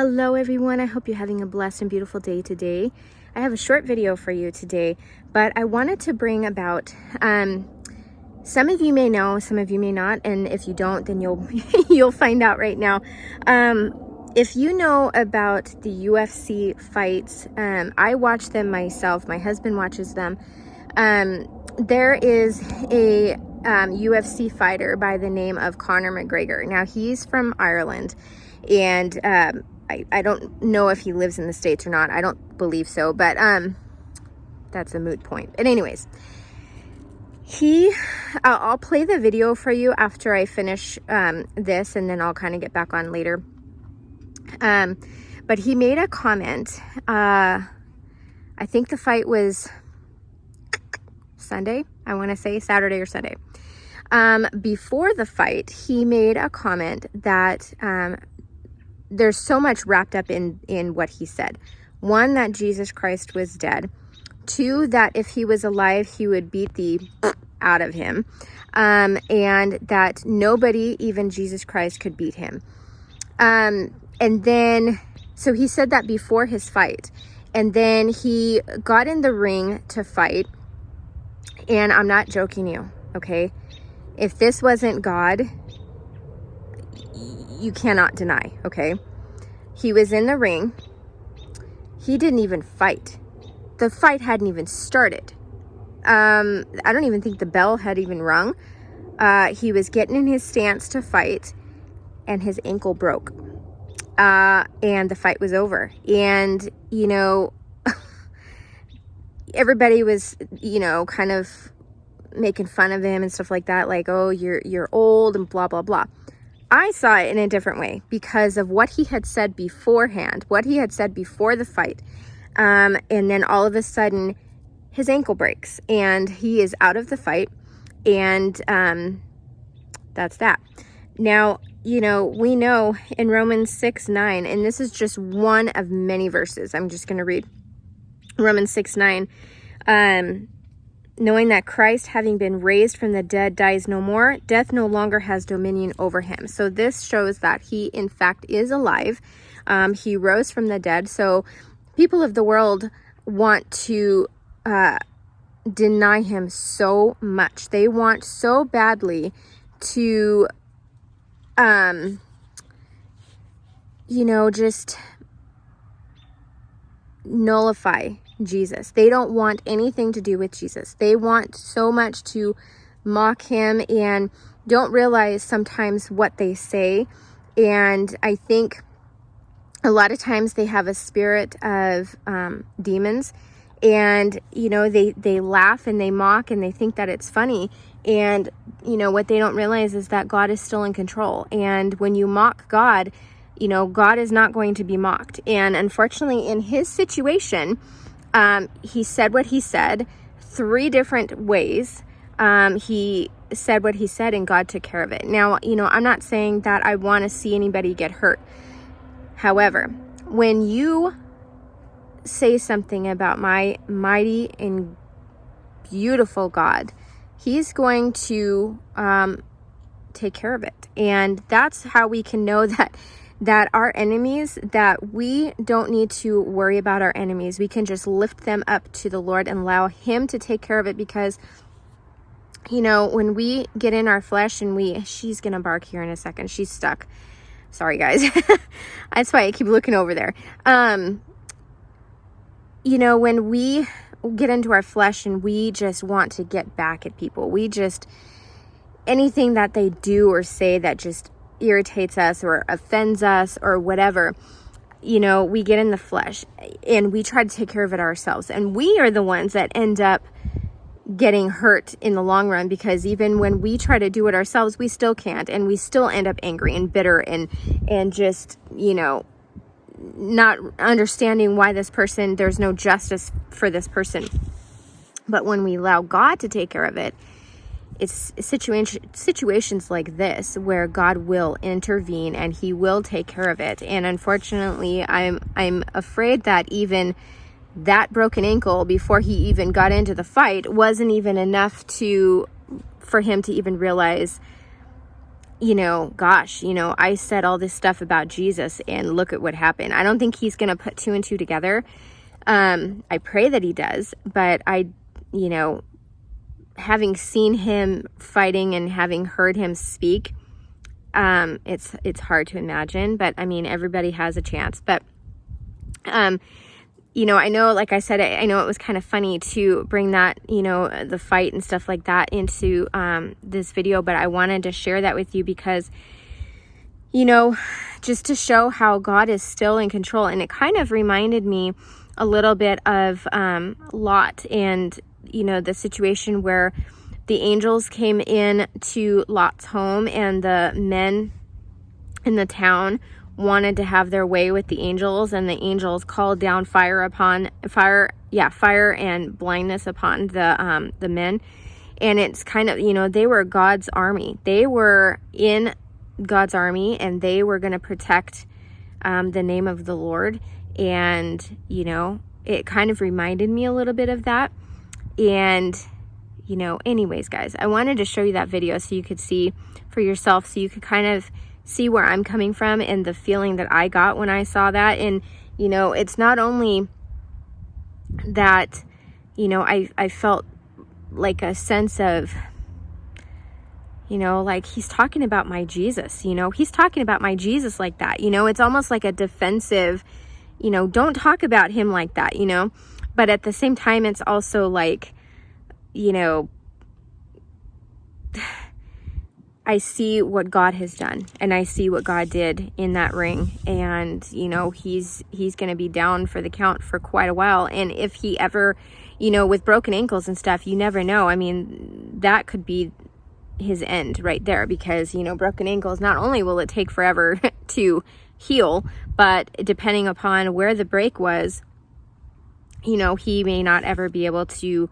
Hello everyone, I hope you're having a blessed and beautiful day today. I have a short video for you today, but I wanted to bring about, some of you may know, some of you may not, and if you don't, then you'll find out right now. If you know about the UFC fights, I watch them myself, my husband watches them. There is a UFC fighter by the name of Conor McGregor. Now he's from Ireland, and I don't know if he lives in the States or not. I don't believe so, but that's a moot point. But anyways, I'll play the video for you after I finish this, and then I'll kind of get back on later. But he made a comment. I think the fight was Sunday. I want to say Saturday or Sunday. Before the fight, he made a comment that there's so much wrapped up in what he said. One, that Jesus Christ was dead. Two, that if he was alive, he would beat the out of him. And that nobody, even Jesus Christ, could beat him. And then, so he said that before his fight. And then he got in the ring to fight. And I'm not joking you, okay? If this wasn't God, you cannot deny, okay? He was in the ring. He didn't even fight. The fight hadn't even started. I don't even think the bell had even rung. He was getting in his stance to fight, and his ankle broke. And the fight was over. And, you know, everybody was, you know, kind of making fun of him and stuff like that. Like, oh, you're old and blah, blah, blah. I saw it in a different way because of what he had said beforehand, what he had said before the fight. And then all of a sudden, his ankle breaks and he is out of the fight. And that's that. Now, you know, we know in Romans 6:9, and this is just one of many verses. I'm just going to read Romans 6:9. Knowing that Christ, having been raised from the dead, dies no more, death no longer has dominion over him. So this shows that he, in fact, is alive. He rose from the dead. So people of the world want to deny him so much. They want so badly to, you know, just nullify Jesus. They don't want anything to do with Jesus. They want so much to mock him and don't realize sometimes what they say. And I think a lot of times they have a spirit of demons, and, you know, they laugh and they mock and they think that it's funny. And, you know, what they don't realize is that God is still in control. And when you mock God, you know, God is not going to be mocked. And unfortunately, in his situation, he said what he said 3 different ways. He said what he said and God took care of it. Now, you know, I'm not saying that I want to see anybody get hurt. However, when you say something about my mighty and beautiful God, he's going to take care of it. And that's how we can know that our enemies, that we don't need to worry about our enemies. We can just lift them up to the Lord and allow him to take care of it, because, you know, when we get in our flesh and she's going to bark here in a second. She's stuck. Sorry, guys. That's why I keep looking over there. You know, when we get into our flesh and we just want to get back at people, anything that they do or say that just irritates us or offends us or whatever, you know, we get in the flesh and we try to take care of it ourselves. And we are the ones that end up getting hurt in the long run, because even when we try to do it ourselves, we still can't. And we still end up angry and bitter and just, you know, not understanding why there's no justice for this person. But when we allow God to take care of it, it's situations like this where God will intervene and he will take care of it. And unfortunately, I'm afraid that even that broken ankle before he even got into the fight wasn't even enough for him to even realize gosh, I said all this stuff about Jesus and look at what happened. I don't think he's going to put two and two together. I pray that he does, but having seen him fighting and having heard him speak, it's hard to imagine, but I mean, everybody has a chance. But, I know, like I said, I know it was kind of funny to bring that, the fight and stuff like that into this video, but I wanted to share that with you because, just to show how God is still in control. And it kind of reminded me a little bit of Lot and, the situation where the angels came in to Lot's home and the men in the town wanted to have their way with the angels, and the angels called down fire and blindness upon the men. And it's kind of, they were God's army. They were in God's army, and they were going to protect the name of the Lord. And, it kind of reminded me a little bit of that. And, anyways, guys, I wanted to show you that video so you could see for yourself, so you could kind of see where I'm coming from and the feeling that I got when I saw that. And, it's not only that, I felt like a sense of, like he's talking about my Jesus, he's talking about my Jesus like that, it's almost like a defensive, don't talk about him like that, but at the same time, it's also like, I see what God has done, and I see what God did in that ring, and he's going to be down for the count for quite a while. And if he ever, with broken ankles and stuff, you never know. I mean, that could be his end right there, because broken ankles, not only will it take forever to heal, but depending upon where the break was, he may not ever be able to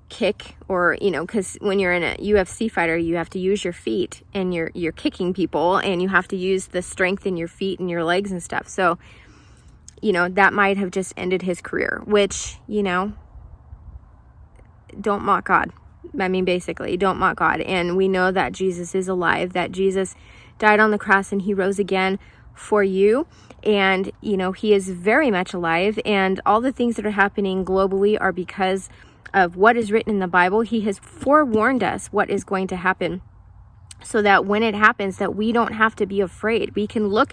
kick, or because when you're in a UFC fighter, you have to use your feet, and you're kicking people, and you have to use the strength in your feet and your legs and stuff. So that might have just ended his career, which don't mock God. I mean, basically, don't mock God. And we know that Jesus is alive, that Jesus died on the cross and he rose again for you. And he is very much alive, and all the things that are happening globally are because of what is written in the Bible. He has forewarned us what is going to happen, so that when it happens, that we don't have to be afraid. We can look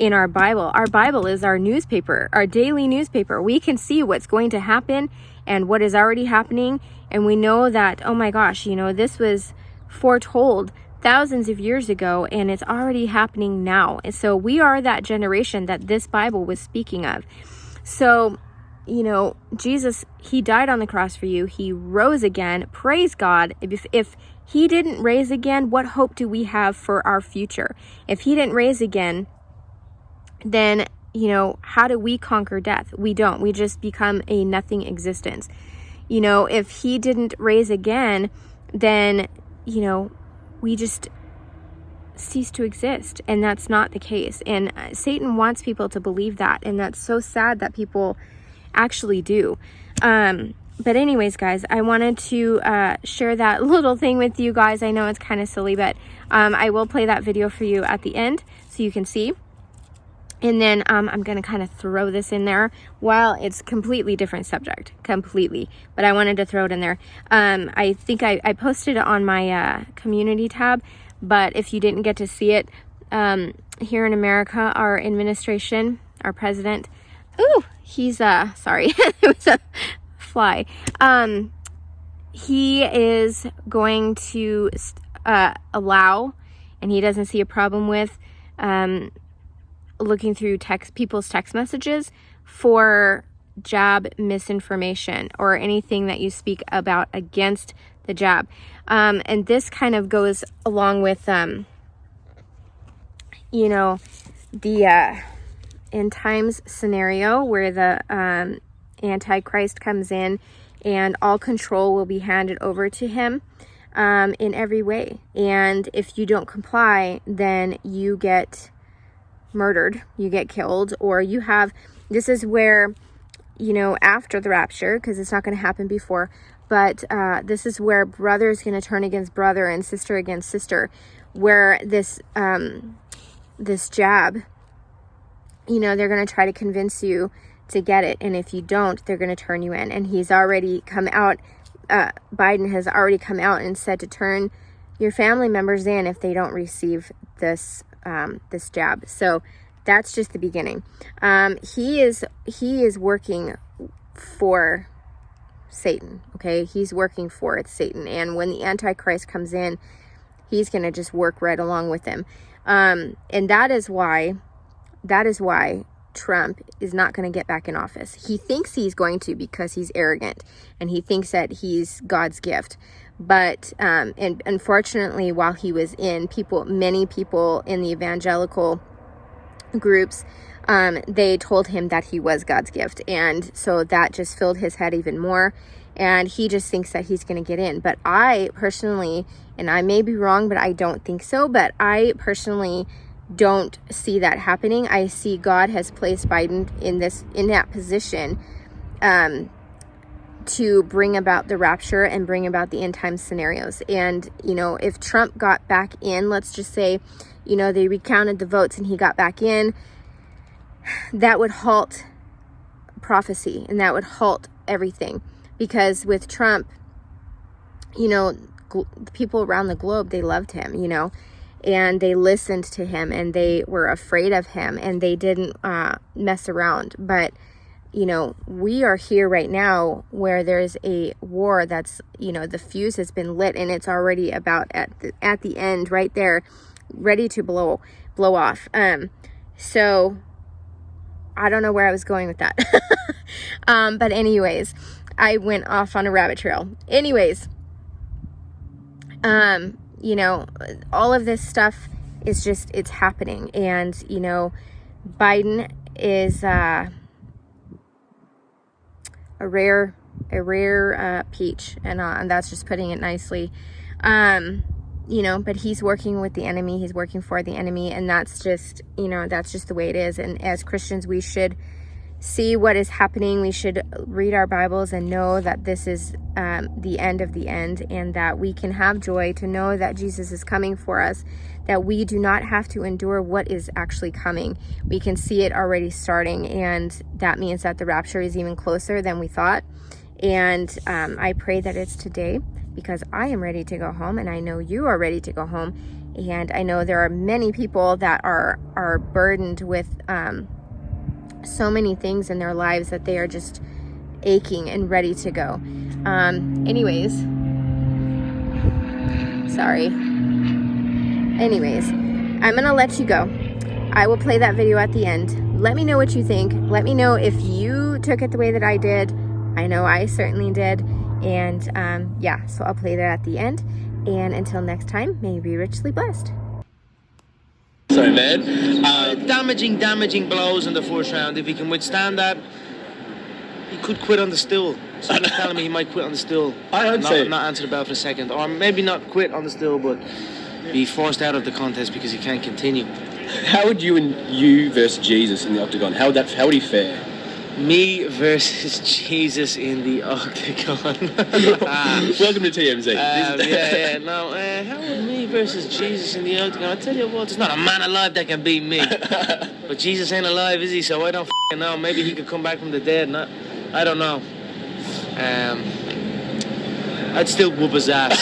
in our Bible. Our Bible is our newspaper, our daily newspaper. We can see what's going to happen and what is already happening. And we know that, oh my gosh, this was foretold thousands of years ago, and it's already happening now. And so we are that generation that this Bible was speaking of. So Jesus, he died on the cross for you. He rose again. Praise God. If he didn't raise again, what hope do we have for our future? If he didn't raise again, then, how do we conquer death? We don't. We just become a nothing existence. If he didn't raise again, then, we just cease to exist. And that's not the case. And Satan wants people to believe that. And that's so sad that people actually do. But anyways, guys, I wanted to share that little thing with you guys. I know it's kind of silly, but I will play that video for you at the end so you can see. And then I'm going to kind of throw this in there. Well, it's completely different subject, completely. But I wanted to throw it in there. I think I posted it on my community tab. But if you didn't get to see it, here in America, our administration, our president, he's sorry, it was a fly. He is going to allow, and he doesn't see a problem with looking through people's text messages for jab misinformation or anything that you speak about against the jab. And this kind of goes along with the end times scenario where the Antichrist comes in and all control will be handed over to him in every way. And if you don't comply, then you get murdered, you get killed, or this is where, after the rapture, because it's not going to happen before, but this is where brother is going to turn against brother and sister against sister, where this this jab, you know, they're going to try to convince you to get it, and if you don't, they're going to turn you in. And he's already come out, Biden has already come out and said to turn your family members in if they don't receive this this jab. So that's just the beginning. He is working for Satan. Okay, he's working for Satan, and when the Antichrist comes in, he's going to just work right along with him. And that is why Trump is not going to get back in office. He thinks he's going to because he's arrogant and he thinks that he's God's gift. But and unfortunately, while he was in, many people in the evangelical groups, they told him that he was God's gift, and so that just filled his head even more, and he just thinks that he's going to get in. But I personally, and I may be wrong, but I don't think so, but I personally don't see that happening. I see God has placed Biden in that position to bring about the rapture and bring about the end time scenarios. And, you know, if Trump got back in, let's just say, you know, they recounted the votes and he got back in, that would halt prophecy and that would halt everything. Because with Trump, you know, people around the globe, they loved him, you know, and they listened to him and they were afraid of him and they didn't mess around. But, you know, we are here right now where there's a war that's, you know, the fuse has been lit and it's already about at the end right there, ready to blow off. So I don't know where I was going with that. But anyways, I went off on a rabbit trail. Anyways, you know, all of this stuff is just, it's happening. And, you know, Biden is a rare peach, and that's just putting it nicely. You know, but he's working with the enemy, he's working for the enemy, and that's just, you know, that's just the way it is. And as Christians, we should see what is happening. We should read our Bibles and know that this is the end of the end, and that we can have joy to know that Jesus is coming for us, that we do not have to endure what is actually coming. We can see it already starting, and that means that the rapture is even closer than we thought. And I pray that it's today, because I am ready to go home, and I know you are ready to go home. And I know there are many people that are burdened with so many things in their lives that they are just aching and ready to go. Anyways, sorry. Anyways, I'm gonna let you go. I will play that video at the end. Let me know what you think. Let me know if you took it the way that I did. I know I certainly did. And yeah, so I'll play that at the end. And until next time, may you be richly blessed. So, man, damaging blows in the first round. If he can withstand that, he could quit on the stool. Someone's telling me he might quit on the stool. Not answer the bell for a second. Or maybe not quit on the stool, but be forced out of the contest because he can't continue. How would you versus Jesus in the octagon? How would he fare? Me versus Jesus in the octagon. Welcome to TMZ. How would me versus Jesus in the octagon? I tell you what, there's not a man alive that can beat me. But Jesus ain't alive, is he? So I don't know. Maybe he could come back from the dead. I don't know. I'd still whoop his ass.